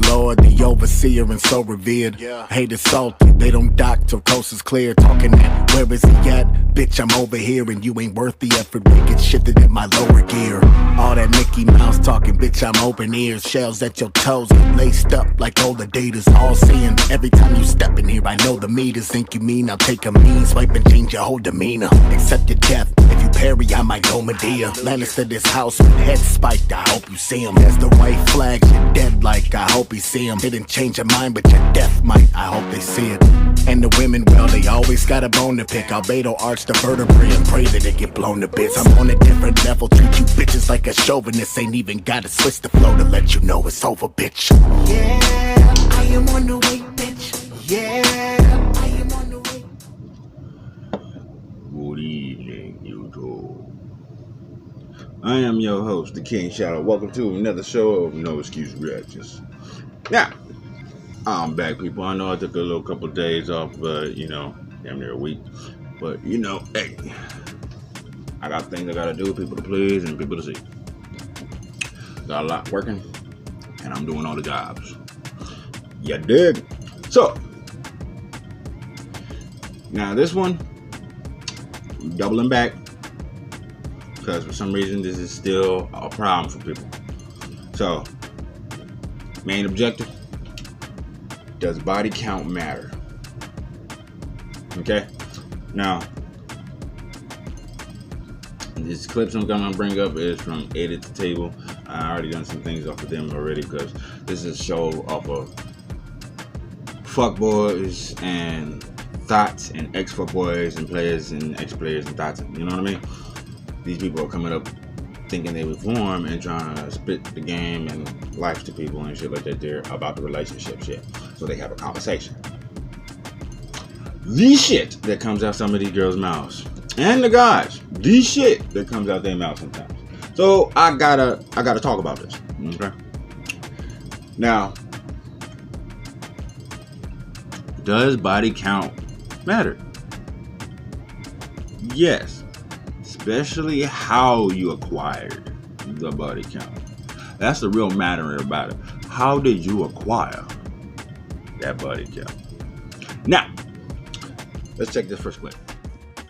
Lord, the overseer and so revered. Hate is salty, they don't dock till coast is clear. Talking that, where is he at? Bitch, I'm over here and you ain't worth the effort. Make it shifted in my lower gear. All that Mickey Mouse talking, bitch, I'm open ears. Shells at your toes, get laced up like all the data's all seeing. Every time you step in here, I know the meters. Think you mean I'll take a mean swipe and change your whole demeanor. Accept your death, if you parry, I might go Medea. Lannister this house with head spiked, I hope you see him. There's the white flags, you're dead like, I hope he see him. Didn't change your mind, but your death might, I hope they see it. And the women, well, they always got a bone to pick. Albedo arch the vertebrae and pray that they get blown to bits. I'm on a different level, treat you bitches like a chauvinist. Ain't even gotta switch the flow to let you know it's over, bitch. Yeah, I am on the way, bitch. Yeah, I am on the way. Good evening, YouTube. I am your host, the King Shadow. Welcome to another show of No Excuse Reactions. Now, I'm back, people. I know I took a couple days off, but damn near a week. But hey, I got things I gotta do, people to please and people to see. Got a lot working, and I'm doing all the jobs. You dig? So, now this one, I'm doubling back, because for some reason this is still a problem for people. So, main objective, does body count matter? Okay? Now, these clips I'm gonna bring up is from Edit the Table. I already done some things off of them already, because this is a show off of fuckboys and thoughts and ex-fuckboys and players and ex-players and thoughts. You know what I mean? These people are coming up thinking they reform and trying to spit the game and life to people and shit like that there about the relationship shit. So they have a conversation. The shit that comes out some of these girls' mouths and the guys, the shit that comes out their mouths sometimes. So I gotta talk about this. Okay. Now, does body count matter? Yes. Especially how you acquired the body count. That's the real matter about it. How did you acquire that body count? Now, let's check this first clip.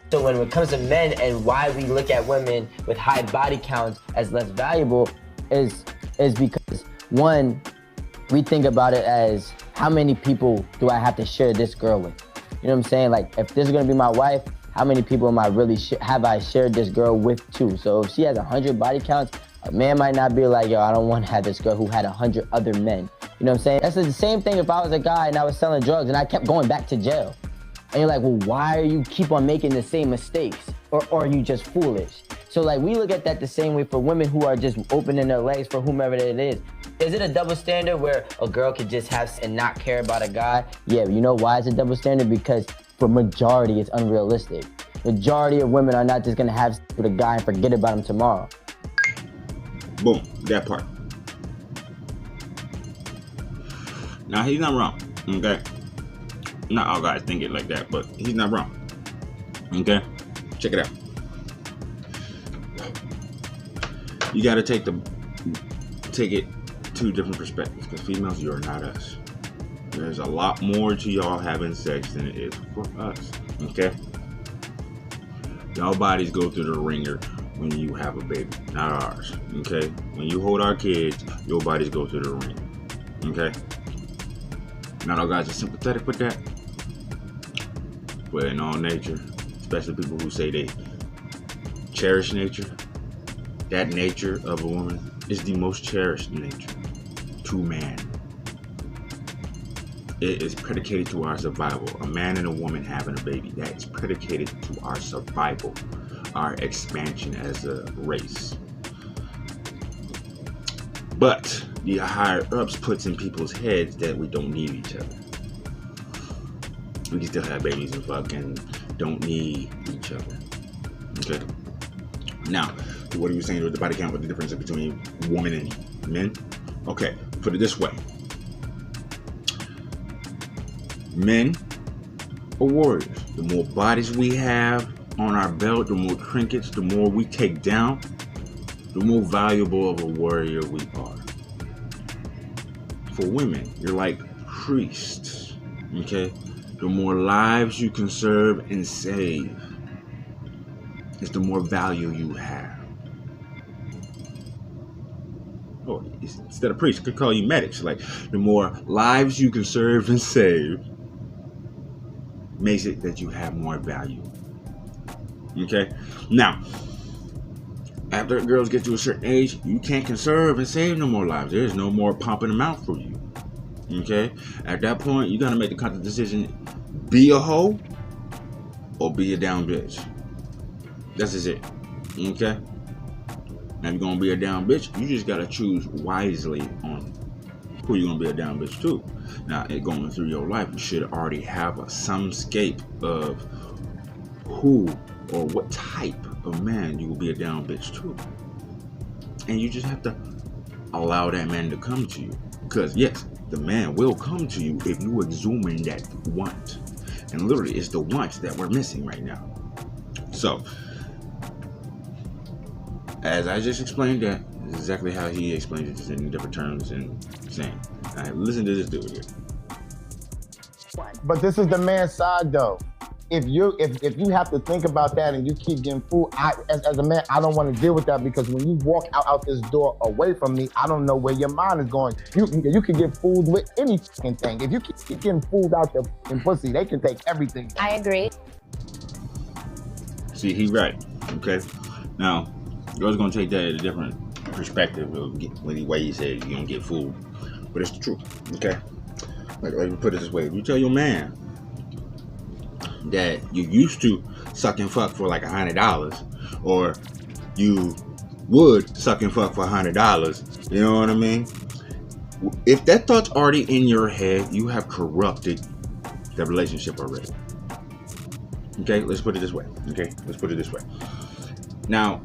So when it comes to men and why we look at women with high body counts as less valuable is because, one, we think about it as how many people do I have to share this girl with? You know what I'm saying? Like, if this is gonna be my wife, how many people am I really have I shared this girl with too? So if she has 100 body counts, a man might not be like, yo, I don't want to have this girl who had 100 other men. You know what I'm saying? That's the same thing if I was a guy and I was selling drugs and I kept going back to jail. And you're like, well, why are you keep on making the same mistakes? Or are you just foolish? So like, we look at that the same way for women who are just opening their legs for whomever it is. Is it a double standard where a girl could just have and not care about a guy? Yeah, you know why it's a double standard? Because for majority, it's unrealistic. Majority of women are not just gonna have sex with a guy and forget about him tomorrow. Boom, that part. Now, he's not wrong, okay? Not all guys think it like that, but he's not wrong. Okay? Check it out. You gotta take it two different perspectives, because females, you're not us. There's a lot more to y'all having sex than it is for us. Okay? Y'all bodies go through the ringer when you have a baby, not ours. Okay? When you hold our kids, your bodies go through the ringer. Okay? Not all guys are sympathetic with that. But in all nature, especially people who say they cherish nature, that nature of a woman is the most cherished nature to man. It is predicated to our survival. A man and a woman having a baby, that is predicated to our survival, our expansion as a race. But the higher ups puts in people's heads that we don't need each other. We can still have babies and fuck and don't need each other. Okay. Now, what are you saying with the body count, with the difference between women and men? Okay, put it this way. Men are warriors. The more bodies we have on our belt, the more trinkets, the more we take down, the more valuable of a warrior we are. for women, you're like priests. Okay? The more lives you can serve and save, is the more value you have. Oh, instead of priests, I could call you medics. Like, the more lives you can serve and save makes it that you have more value. Okay? Now, after girls get to a certain age, you can't conserve and save no more lives. There's no more pumping them out for you. Okay? At that point, you gotta make the conscious decision: be a hoe or be a down bitch. That's just it. Okay? Now, if you're gonna be a down bitch, you just gotta choose wisely on who you're gonna be a down bitch to. Now, going through your life, you should already have some scape of who or what type of man you will be a down bitch to. And you just have to allow that man to come to you. Because yes, the man will come to you if you exhuming that want. And literally, it's the wants that we're missing right now. So, as I just explained that, is exactly how he explained it, just in different terms and saying. All right, listen to this dude here. But this is the man's side, though. If you have to think about that and you keep getting fooled, as a man, I don't want to deal with that, because when you walk out this door away from me, I don't know where your mind is going. You can get fooled with any fucking thing. If you keep getting fooled out your pussy, they can take everything. I agree. See, he right. Okay. Now, girls gonna take that at a different perspective when the way he said you don't get fooled, but it's the truth. Okay. Like, let me put it this way: if you tell your man that you used to suck and fuck for like $100, or you would suck and fuck for $100, you know what I mean? If that thought's already in your head, you have corrupted the relationship already. Okay, let's put it this way. Now,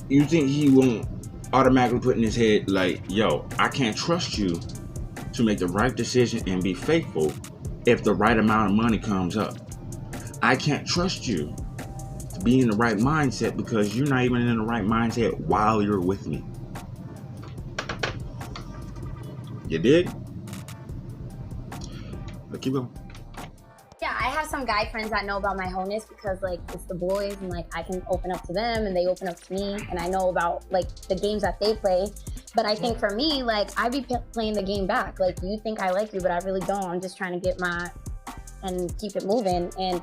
you think he won't automatically put in his head like, yo, I can't trust you to make the right decision and be faithful if the right amount of money comes up. I can't trust you to be in the right mindset because you're not even in the right mindset while you're with me. You dig? But keep going. Yeah, I have some guy friends that know about my wholeness because, like, it's the boys, and like I can open up to them and they open up to me, and I know about like the games that they play. But I think for me, like, I be playing the game back. Like, you think I like you, but I really don't. I'm just trying to get and keep it moving. And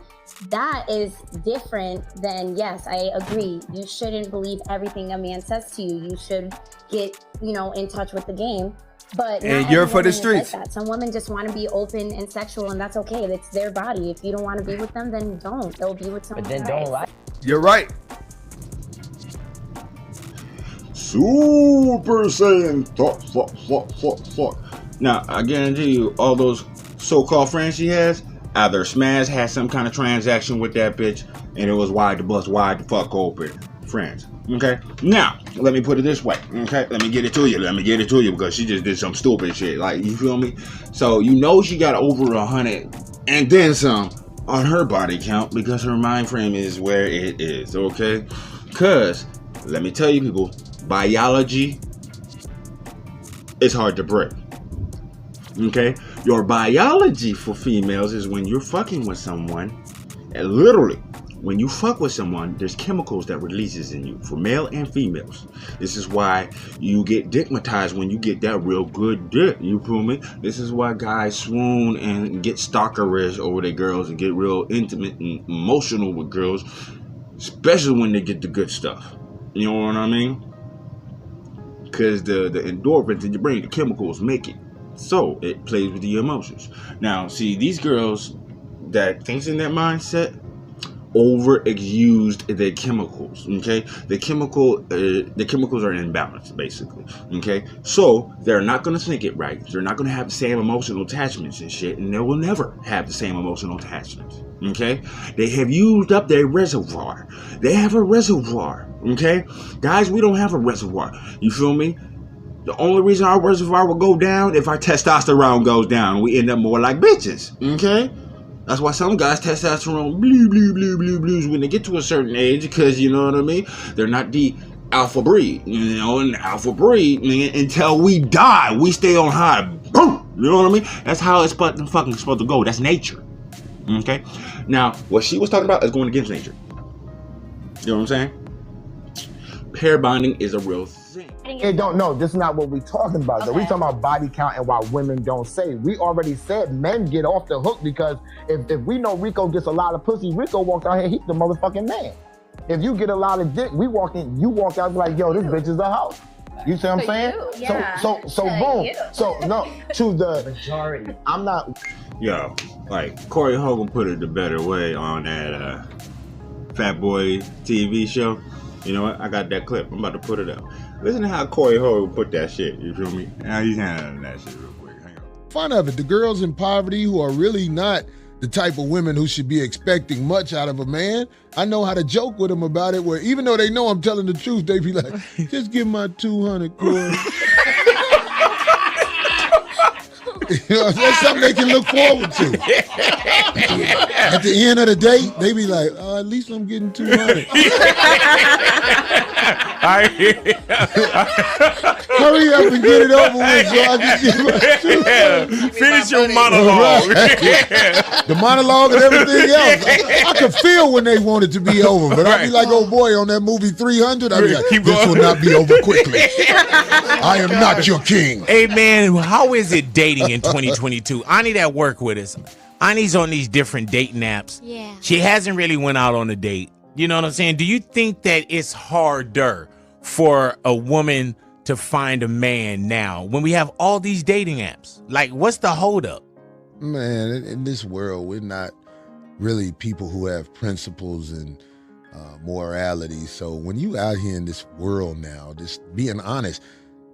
that is different than, yes, I agree. You shouldn't believe everything a man says to you. You should get, in touch with the game. But and you're for the streets. Like that. Some women just want to be open and sexual, and that's okay. It's their body. If you don't want to be with them, then don't. They'll be with someone else. But then don't lie. You're right. Super Saiyan fuck. Now, I guarantee you, all those so-called friends she has, either Smash had some kind of transaction with that bitch, and it was wide the fuck open. Friends. Okay? Now, let me put it this way. Okay? Let me get it to you because she just did some stupid shit. Like, you feel me? So, she got over 100 and then some on her body count because her mind frame is where it is. Okay? Because, let me tell you, people, biology is hard to break. Okay? Your biology for females is when you're fucking with someone, and literally, when you fuck with someone, there's chemicals that releases in you for male and females. This is why you get dickmatized when you get that real good dick. You feel me? This is why guys swoon and get stalkerish over their girls and get real intimate and emotional with girls, especially when they get the good stuff. You know what I mean? Because the endorphins in your brain, the chemicals make it. So it plays with the emotions. Now, see, these girls that thinks in that mindset overused their chemicals. Okay, the chemicals are imbalanced, basically. Okay, so they're not gonna think it right. They're not gonna have the same emotional attachments and shit, and they will never have the same emotional attachments. Okay, they have used up their reservoir. They have a reservoir. Okay, guys, we don't have a reservoir. You feel me? The only reason our reservoir will go down if our testosterone goes down. We end up more like bitches. Okay. That's why some guys testosterone blues when they get to a certain age, because you know what I mean? They're not alpha breed, you know, and alpha breed, until we die, we stay on high. Boom! You know what I mean? That's how it's supposed to go. That's nature. Okay? Now, what she was talking about is going against nature. You know what I'm saying? Pair bonding is a real thing. It don't know. This is not what we're talking about. Okay. We talking about body count and why women don't say. We already said men get off the hook because if we know Rico gets a lot of pussy, Rico walked out here, he's the motherfucking man. If you get a lot of dick, you walk out like, yo, this bitch is a hoe. You see what I'm saying? Yeah. So boom. So no, to the majority. I'm not. Yo, like Corey Hogan put it the better way on that Fat Boy TV show. You know what? I got that clip. I'm about to put it up. Listen to how Corey Hogan put that shit. You feel me? Now he's handling that shit real quick. Hang on. Fun of it. The girls in poverty who are really not the type of women who should be expecting much out of a man. I know how to joke with them about it, where even though they know I'm telling the truth, they be like, just give my 200, Corey. You know, that's something they can look forward to. At the end of the date, they be like, oh, at least I'm getting 200. Hurry up and get it over with so I can get my 200. Finish your monologue. Right. The monologue and everything else. I could feel when they want it to be over, but I'd be like, oh boy, on that movie 300, I'd be like, this will not be over quickly. I am not your king. Hey man, how is it dating in 2022? Ani at work with us. Ani's on these different dating apps. Yeah. She hasn't really went out on a date. You know what I'm saying? Do you think that it's harder for a woman to find a man now when we have all these dating apps? Like, what's the holdup? Man, in this world, we're not really people who have principles and morality. So when you out here in this world now, just being honest,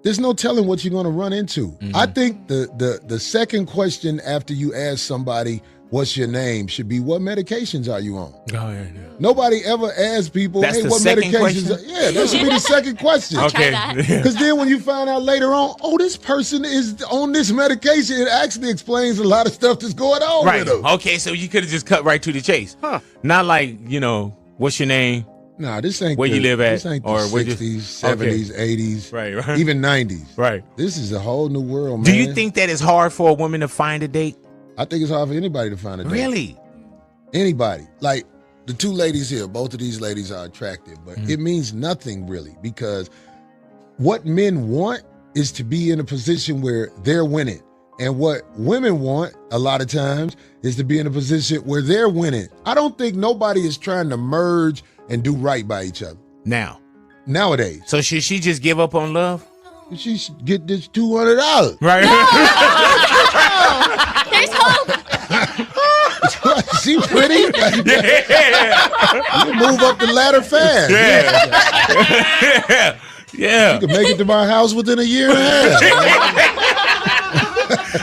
there's no telling what you're going to run into. Mm-hmm. I think the second question after you ask somebody, what's your name, should be, what medications are you on? Oh, yeah. Nobody ever asks people, that's hey, what medications are, yeah, that should be the second question. Okay. Because then when you find out later on, oh, this person is on this medication, it actually explains a lot of stuff that's going on with them. Okay, so you could have just cut right to the chase. Huh. Not like, you know, what's your name? Nah, this ain't where you live at, this ain't the or 60s, 70s, 80s, right, even 90s. Right. This is a whole new world, man. Do you think that it's hard for a woman to find a date? I think it's hard for anybody to find a date. Really? Anybody. Like the two ladies here, both of these ladies are attractive, but it means nothing really, because what men want is to be in a position where they're winning. And what women want a lot of times is to be in a position where they're winning. I don't think nobody is trying to merge and do right by each other. Nowadays. So should she just give up on love? She should get this $200. Right. There's hope. She pretty. You move up the ladder fast. Yeah. You can make it to my house within a year and a half.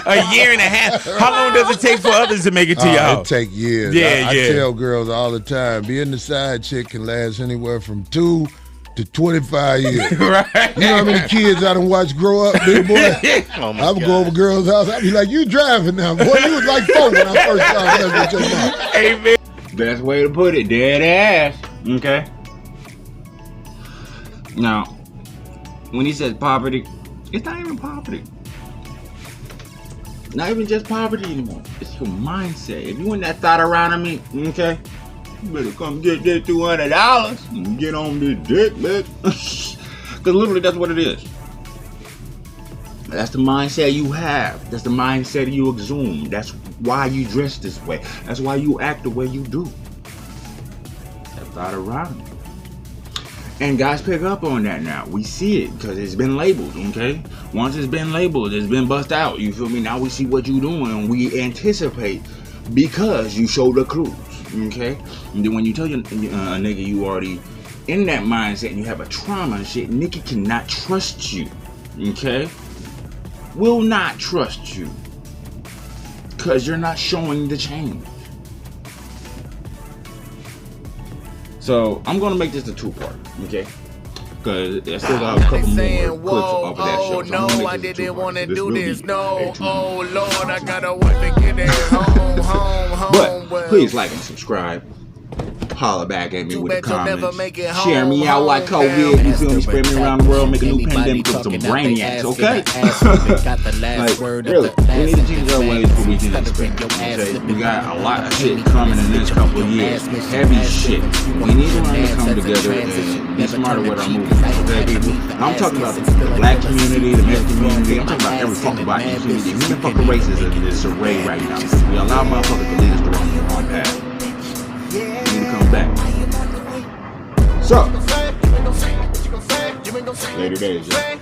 A year and a half. How long does it take for others to make it to your house? It take years. I tell girls all the time, being the side chick can last anywhere from 2 to 25 years. Right. You know how many kids I done watched grow up, big boy? I would go over girls' house. I'd be like, you driving now. Boy, you was like 4 when I first started with your mom. Hey, man. Best way to put it, dead ass. Okay? Now, when he says poverty, it's not even poverty. Not even just poverty anymore. It's your mindset. If you in that thought around of me, okay, you better come get this $200 and get on this dick, bitch. Because literally that's what it is. That's the mindset you have. That's the mindset you exhume. That's why you dress this way. That's why you act the way you do. That thought around you. And guys pick up on that now. We see it because it's been labeled, okay? Once it's been labeled, it's been bust out. You feel me? Now we see what you're doing and we anticipate because you show the clues, okay? And then when you tell your nigga you already in that mindset and you have a trauma and shit, nigga cannot trust you, okay? Will not trust you because you're not showing the change. So I'm gonna make this a 2-part, okay? Because I still got a couple more clips off of that show. So no, I didn't want to do this. No, oh Lord, I gotta work to get it home. But please like and subscribe. holler back at me with the comments. Share me out like COVID. You feel me? Spread me around the world. Make a new pandemic with some brainiacs, okay? Like, really, we need to change our ways before we can expect. Okay? We got a lot of shit coming in the next couple of years. Heavy shit. We need to learn to come together and be smarter with our movement, okay, people? I'm talking about the black community, the Mexican community. I'm talking about every fucking body community. Human fucking race is in disarray right now because we allow motherfuckers to lead us the wrong path. We need to come back. So, later days, yeah.